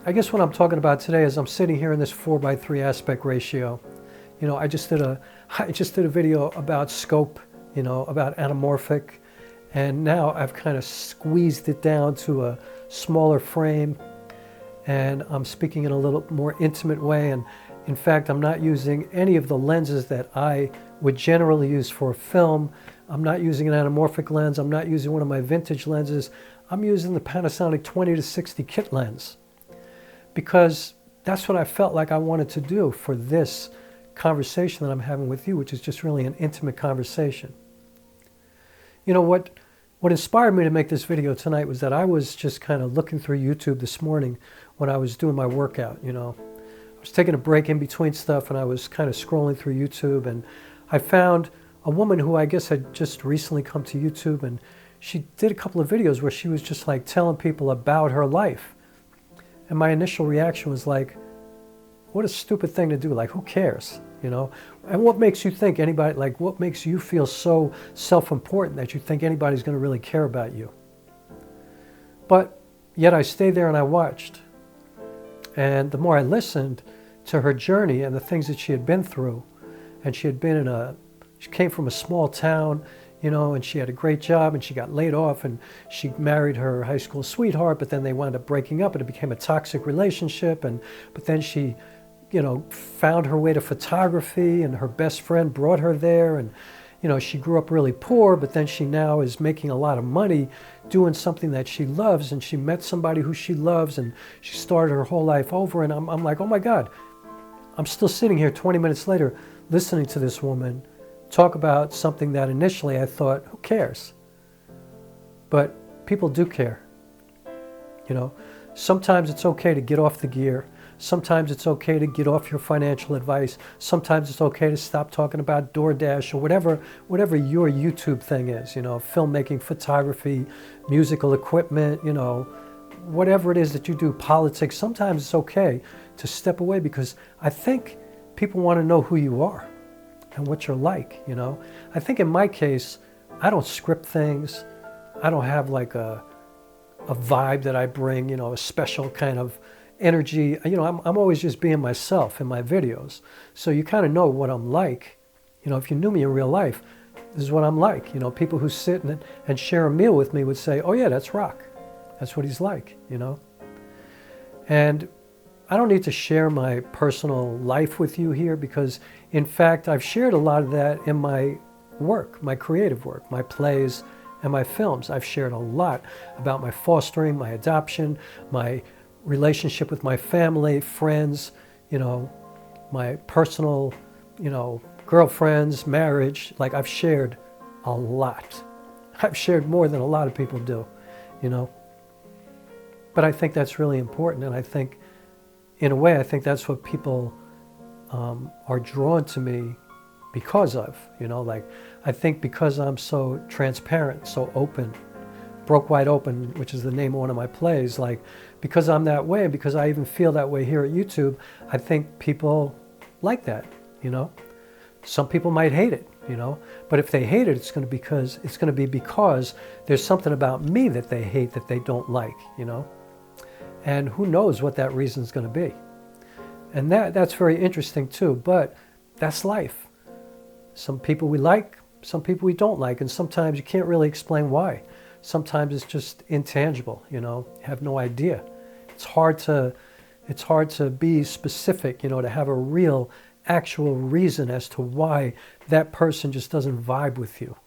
I guess what I'm talking about today is I'm sitting here in this 4:3 aspect ratio. You know, I just did a video about scope, you know, about anamorphic, and now I've kind of squeezed it down to a smaller frame, and I'm speaking in a little more intimate way. And in fact, I'm not using any of the lenses that I would generally use for a film. I'm not using an anamorphic lens. I'm not using one of my vintage lenses. I'm using the Panasonic 20-60 kit lens, because that's what I felt like I wanted to do for this conversation that I'm having with you, which is just really an intimate conversation. You know, what inspired me to make this video tonight was that I was just kind of looking through YouTube this morning when I was doing my workout. You know, I was taking a break in between stuff, and I was kind of scrolling through YouTube, and I found a woman who I guess had just recently come to YouTube, and she did a couple of videos where she was just like telling people about her life. And my initial reaction was like, what a stupid thing to do. Like, who cares, you know? And what makes you think anybody, like, what makes you feel so self-important that you think anybody's going to really care about you? But yet I stayed there and I watched. And the more I listened to her journey and the things that she had been through, and she came from a small town, you know, and she had a great job, and she got laid off, and she married her high school sweetheart, but then they wound up breaking up, and it became a toxic relationship. But then she, you know, found her way to photography, and her best friend brought her there, and, you know, she grew up really poor, but then she now is making a lot of money doing something that she loves, and she met somebody who she loves, and she started her whole life over. And I'm like, oh my God, I'm still sitting here 20 minutes later listening to this woman talk about something that initially I thought, who cares? But people do care. You know, sometimes it's okay to get off the gear. Sometimes it's okay to get off your financial advice. Sometimes it's okay to stop talking about DoorDash or whatever your YouTube thing is, you know, filmmaking, photography, musical equipment, you know, whatever it is that you do, politics. Sometimes it's okay to step away, because I think people want to know who you are and what you're like, you know. I think in my case, I don't script things. I don't have like a vibe that I bring, you know, a special kind of energy. You know, I'm always just being myself in my videos. So you kind of know what I'm like. You know, if you knew me in real life, this is what I'm like. You know, people who sit and share a meal with me would say, oh yeah, that's Rock. That's what he's like, you know. And I don't need to share my personal life with you here, because in fact, I've shared a lot of that in my work, my creative work, my plays and my films. I've shared a lot about my fostering, my adoption, my relationship with my family, friends, you know, my personal, you know, girlfriends, marriage. Like, I've shared a lot. I've shared more than a lot of people do, you know. But I think that's really important, and I think, in a way, I think that's what people are drawn to me because of, you know. Like, I think because I'm so transparent, so open, broke wide open, which is the name of one of my plays, like, because I'm that way, and because I even feel that way here at YouTube, I think people like that, you know. Some people might hate it, you know, but if they hate it, it's going to be because there's something about me that they hate, that they don't like, you know. And who knows what that reason is going to be. And that's very interesting too, but that's life. Some people we like, some people we don't like, and sometimes you can't really explain why. Sometimes it's just intangible, you know, you have no idea. It's hard to be specific, you know, to have a real, actual reason as to why that person just doesn't vibe with you.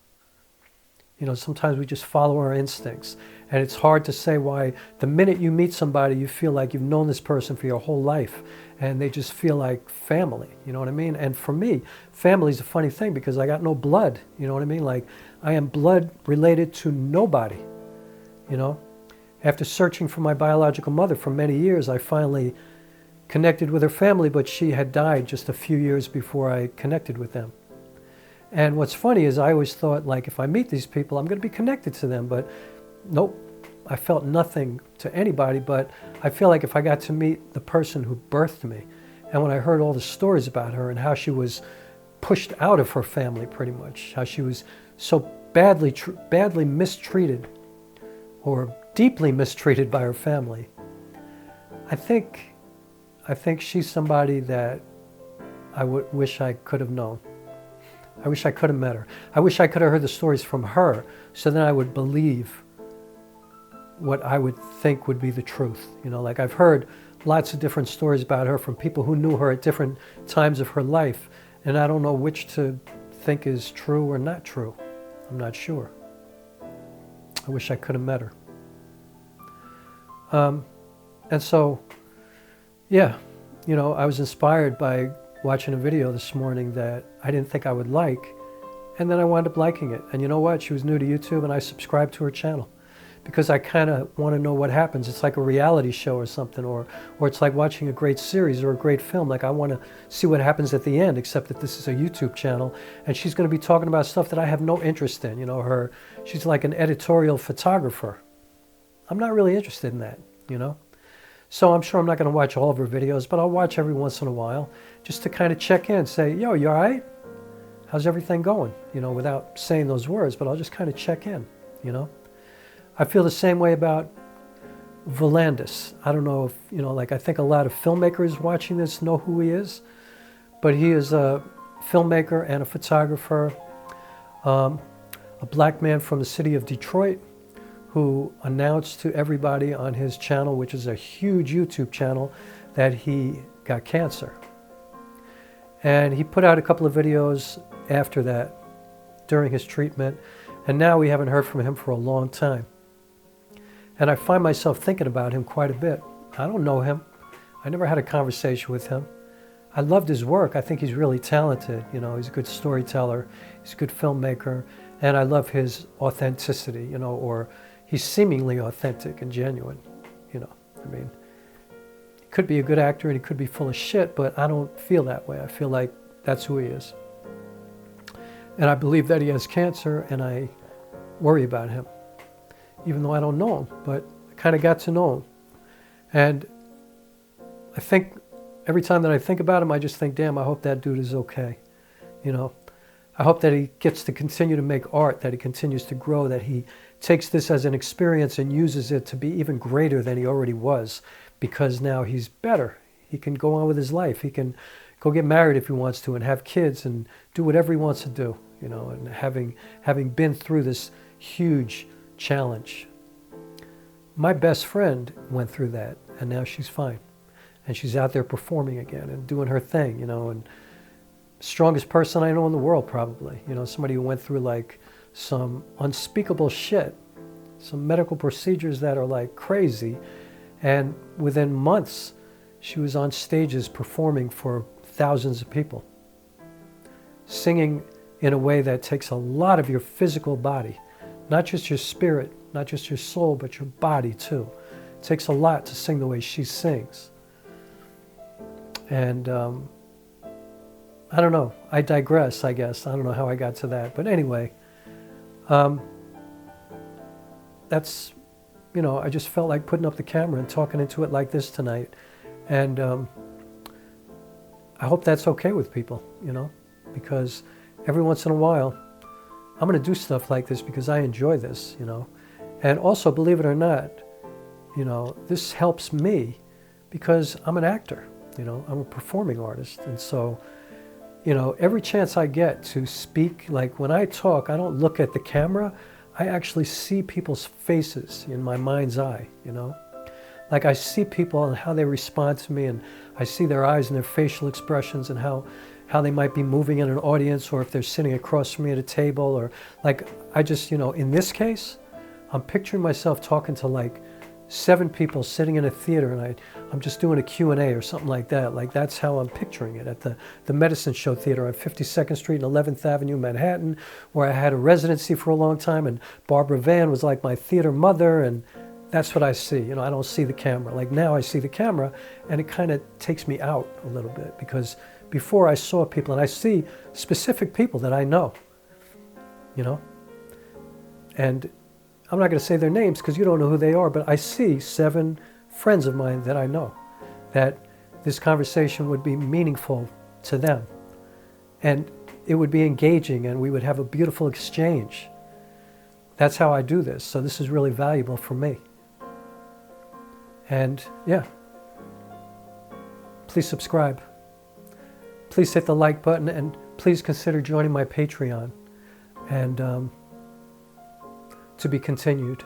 You know, sometimes we just follow our instincts, and it's hard to say why. The minute you meet somebody, you feel like you've known this person for your whole life, and they just feel like family, you know what I mean? And for me, family's a funny thing, because I got no blood, you know what I mean? Like, I am blood related to nobody, you know? After searching for my biological mother for many years, I finally connected with her family, but she had died just a few years before I connected with them. And what's funny is I always thought, like, if I meet these people, I'm going to be connected to them. But nope, I felt nothing to anybody. But I feel like if I got to meet the person who birthed me, and when I heard all the stories about her and how she was pushed out of her family pretty much, how she was so badly mistreated or deeply mistreated by her family, I think she's somebody that I wish I could have known. I wish I could have met her. I wish I could have heard the stories from her, so then I would believe what I would think would be the truth. You know, like I've heard lots of different stories about her from people who knew her at different times of her life, and I don't know which to think is true or not true. I'm not sure. I wish I could have met her. And so, yeah, you know, I was inspired by watching a video this morning that I didn't think I would like, and then I wound up liking it. And you know what? She was new to YouTube, and I subscribed to her channel because I kind of want to know what happens. It's like a reality show or something, or it's like watching a great series or a great film. Like I want to see what happens at the end, except that this is a YouTube channel, and she's going to be talking about stuff that I have no interest in. You know, she's like an editorial photographer. I'm not really interested in that, you know? So I'm sure I'm not going to watch all of her videos, but I'll watch every once in a while just to kind of check in, say, yo, you all right? How's everything going? You know, without saying those words, but I'll just kind of check in, you know? I feel the same way about Volandis. I don't know if, you know, like I think a lot of filmmakers watching this know who he is, but he is a filmmaker and a photographer, a black man from the city of Detroit, who announced to everybody on his channel, which is a huge YouTube channel, that he got cancer. And he put out a couple of videos after that, during his treatment, and now we haven't heard from him for a long time. And I find myself thinking about him quite a bit. I don't know him. I never had a conversation with him. I loved his work. I think he's really talented. You know, he's a good storyteller, he's a good filmmaker, and I love his authenticity, you know, or he's seemingly authentic and genuine, you know. I mean, he could be a good actor and he could be full of shit, but I don't feel that way. I feel like that's who he is. And I believe that he has cancer, and I worry about him, even though I don't know him, but I kind of got to know him. And I think every time that I think about him, I just think, damn, I hope that dude is okay, you know. I hope that he gets to continue to make art, that he continues to grow, that he takes this as an experience and uses it to be even greater than he already was, because now he's better. He can go on with his life. He can go get married if he wants to and have kids and do whatever he wants to do, you know, and having been through this huge challenge. My best friend went through that, and now she's fine. And she's out there performing again and doing her thing, you know, and strongest person I know in the world, probably. You know, somebody who went through like some unspeakable shit, some medical procedures that are like crazy, and within months she was on stages performing for thousands of people, singing in a way that takes a lot of your physical body, not just your spirit, not just your soul, but your body too. It takes a lot to sing the way she sings. And I don't know, I digress, I guess. I don't know how I got to that. But anyway, that's, you know, I just felt like putting up the camera and talking into it like this tonight. And I hope that's okay with people, you know, because every once in a while, I'm going to do stuff like this because I enjoy this, you know. And also, believe it or not, you know, this helps me because I'm an actor, you know, I'm a performing artist. And so, you know, every chance I get to speak, like when I talk, I don't look at the camera. I actually see people's faces in my mind's eye, you know. Like I see people and how they respond to me, and I see their eyes and their facial expressions and how they might be moving in an audience, or if they're sitting across from me at a table, or like I just, you know, in this case, I'm picturing myself talking to like 7 people sitting in a theater, and I'm just doing a Q&A or something like that. Like that's how I'm picturing it at the Medicine Show Theater on 52nd Street and 11th Avenue, Manhattan, where I had a residency for a long time, and Barbara Vann was like my theater mother, and that's what I see. You know, I don't see the camera. Like now I see the camera, and it kind of takes me out a little bit, because before I saw people, and I see specific people that I know, you know, and I'm not going to say their names because you don't know who they are, but I see 7 friends of mine that I know, that this conversation would be meaningful to them, and it would be engaging, and we would have a beautiful exchange. That's how I do this, so this is really valuable for me. And yeah, please subscribe. Please hit the like button, and please consider joining my Patreon. And to be continued.